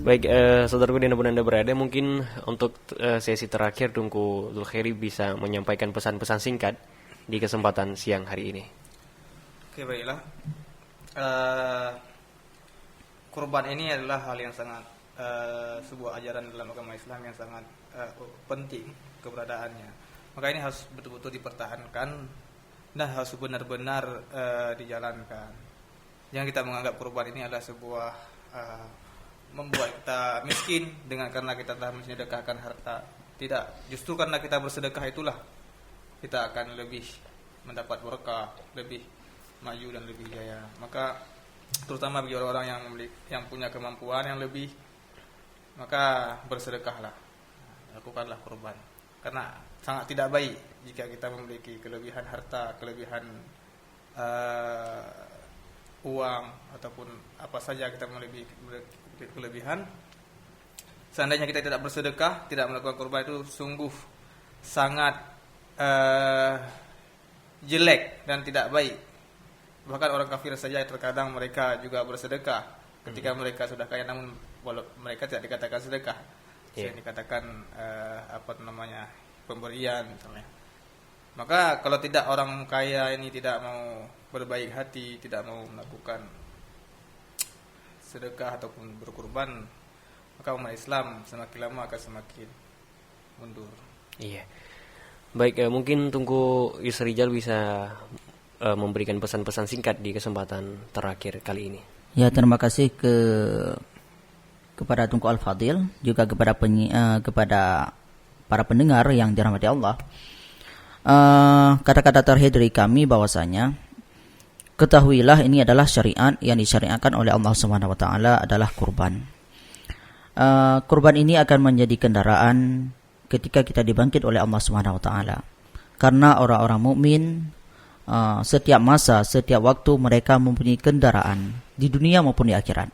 Baik, saudaraku dimanapun Anda berada, mungkin untuk sesi terakhir Tunku Zulkhairi bisa menyampaikan pesan-pesan singkat di kesempatan siang hari ini. Oke, baiklah. Eh, Kurban ini adalah hal yang sangat sebuah ajaran dalam agama Islam yang sangat penting keberadaannya. Maka ini harus betul-betul dipertahankan dan harus benar-benar dijalankan. Jangan kita menganggap kurban ini adalah sebuah membuat kita miskin karena kita telah mensedekahkan harta. Tidak, justru karena kita bersedekah itulah kita akan lebih mendapat berkah, lebih maju dan lebih jaya. Maka terutama bagi orang-orang yang punya kemampuan yang lebih, maka bersedekahlah, lakukanlah kurban. Karena sangat tidak baik jika kita memiliki kelebihan harta, kelebihan uang ataupun apa saja kita memiliki kelebihan. Seandainya kita tidak bersedekah, tidak melakukan kurban, itu sungguh sangat jelek dan tidak baik. Bahkan orang kafir saja terkadang mereka juga bersedekah ketika mereka sudah kaya, namun mereka tidak dikatakan sedekah. Yang dikatakan pemberian misalnya. Maka kalau tidak, orang kaya ini tidak mau berbaik hati, tidak mau melakukan sedekah ataupun berkurban, maka umat Islam semakin lama akan semakin mundur. Iya. Baik, mungkin Tunku Yusrijal bisa memberikan pesan-pesan singkat di kesempatan terakhir kali ini. Ya, terima kasih kepada Tunku Al-Fadil, juga kepada para pendengar yang dirahmati Allah. Kata-kata terakhir dari kami bahwasanya ketahuilah ini adalah syariat yang disyariatkan oleh Allah Subhanahu wa taala adalah kurban. Kurban ini akan menjadi kendaraan ketika kita dibangkit oleh Allah Subhanahu wa taala. Karena orang-orang mukmin setiap masa, setiap waktu mereka mempunyai kendaraan di dunia maupun di akhirat.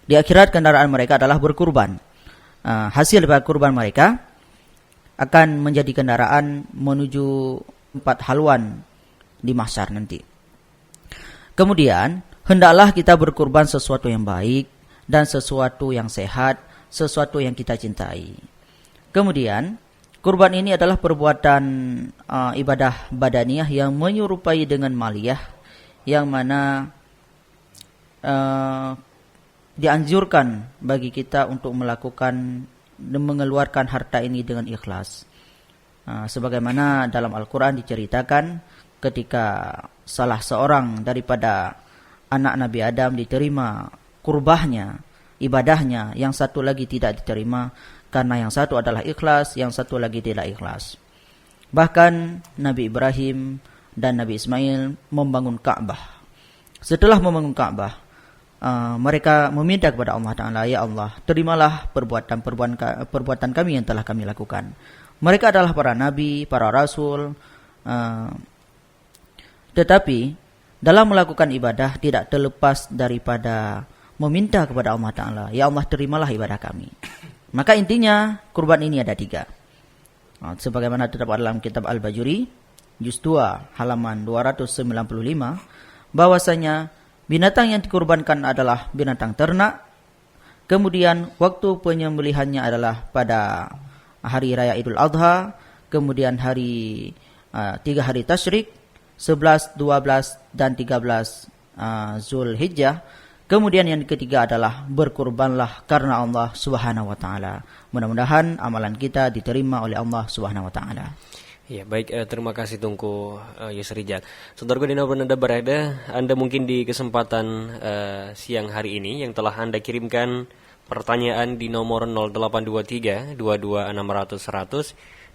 Di akhirat kendaraan mereka adalah berkurban. Hasil dari kurban mereka akan menjadi kendaraan menuju tempat haluan di mahsyar nanti. Kemudian, hendaklah kita berkurban sesuatu yang baik dan sesuatu yang sehat, sesuatu yang kita cintai. Kemudian, kurban ini adalah perbuatan ibadah badaniyah yang menyerupai dengan maliyah, yang mana dianjurkan bagi kita untuk melakukan dan mengeluarkan harta ini dengan ikhlas. Sebagaimana dalam Al-Quran diceritakan ketika salah seorang daripada anak Nabi Adam diterima kurbahnya, ibadahnya, yang satu lagi tidak diterima karena yang satu adalah ikhlas, yang satu lagi tidak ikhlas. Bahkan Nabi Ibrahim dan Nabi Ismail membangun Ka'bah. Setelah membangun Ka'bah, mereka meminta kepada Allah Ta'ala, ya Allah, terimalah perbuatan kami yang telah kami lakukan. Mereka adalah para nabi, para rasul, tetapi dalam melakukan ibadah tidak terlepas daripada meminta kepada Allah Ta'ala, ya Allah, terimalah ibadah kami. Maka intinya kurban ini ada 3. Sebagaimana terdapat dalam kitab Al-Bajuri juz 2 halaman 295, bahwasanya binatang yang dikurbankan adalah binatang ternak. Kemudian waktu penyembelihannya adalah pada hari raya Idul Adha, kemudian 3 hari tasyrik, 11, 12 dan 13 Zulhijjah. Kemudian yang ketiga adalah berkurbanlah karena Allah Subhanahu wa taala. Mudah-mudahan amalan kita diterima oleh Allah Subhanahu wa taala. Ya, baik, terima kasih Tunku Yusrijal. Saudaraku dimanapun Anda berada, Anda mungkin di kesempatan siang hari ini yang telah Anda kirimkan pertanyaan di nomor 0823 22 600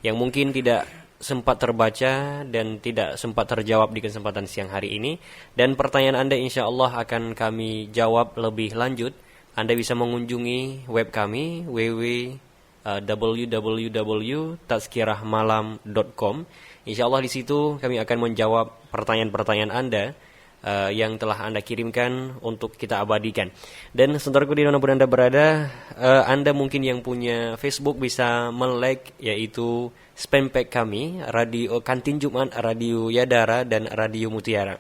100 yang mungkin tidak sempat terbaca dan tidak sempat terjawab di kesempatan siang hari ini, dan pertanyaan Anda insya Allah akan kami jawab lebih lanjut. Anda bisa mengunjungi web kami www.tazkirahmalam.com. Insya Allah di situ kami akan menjawab pertanyaan-pertanyaan Anda yang telah Anda kirimkan untuk kita abadikan. Dan saudaraku dimanapun Anda berada, Anda mungkin yang punya Facebook bisa like, yaitu spam pack kami, Radio Kantin Jumat, Radio Yadara, dan Radio Mutiara.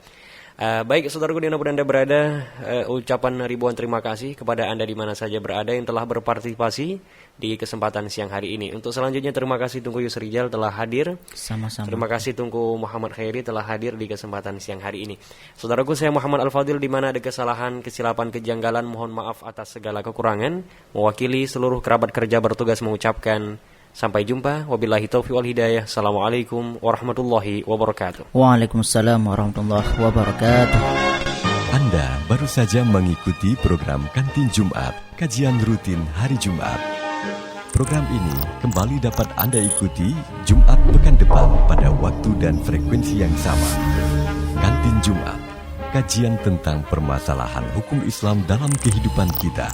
Baik, saudaraku dimanapun Anda berada, ucapan ribuan terima kasih kepada Anda di mana saja berada yang telah berpartisipasi di kesempatan siang hari ini. Untuk selanjutnya terima kasih Tungku Yusrijal telah hadir. Sama-sama. Terima kasih Tungku Muhammad Khairi telah hadir di kesempatan siang hari ini. Saudaraku, saya Muhammad Al-Fadil, di mana ada kesalahan, kesilapan, kejanggalan, mohon maaf atas segala kekurangan. Mewakili seluruh kerabat kerja bertugas mengucapkan sampai jumpa. Wabillahi taufiq wal hidayah. Assalamualaikum warahmatullahi wabarakatuh. Waalaikumsalam warahmatullahi wabarakatuh. Anda baru saja mengikuti program Kantin Jumat, kajian rutin hari Jumat. Program ini kembali dapat Anda ikuti Jumat pekan depan pada waktu dan frekuensi yang sama. Kantin Jumat, kajian tentang permasalahan hukum Islam dalam kehidupan kita.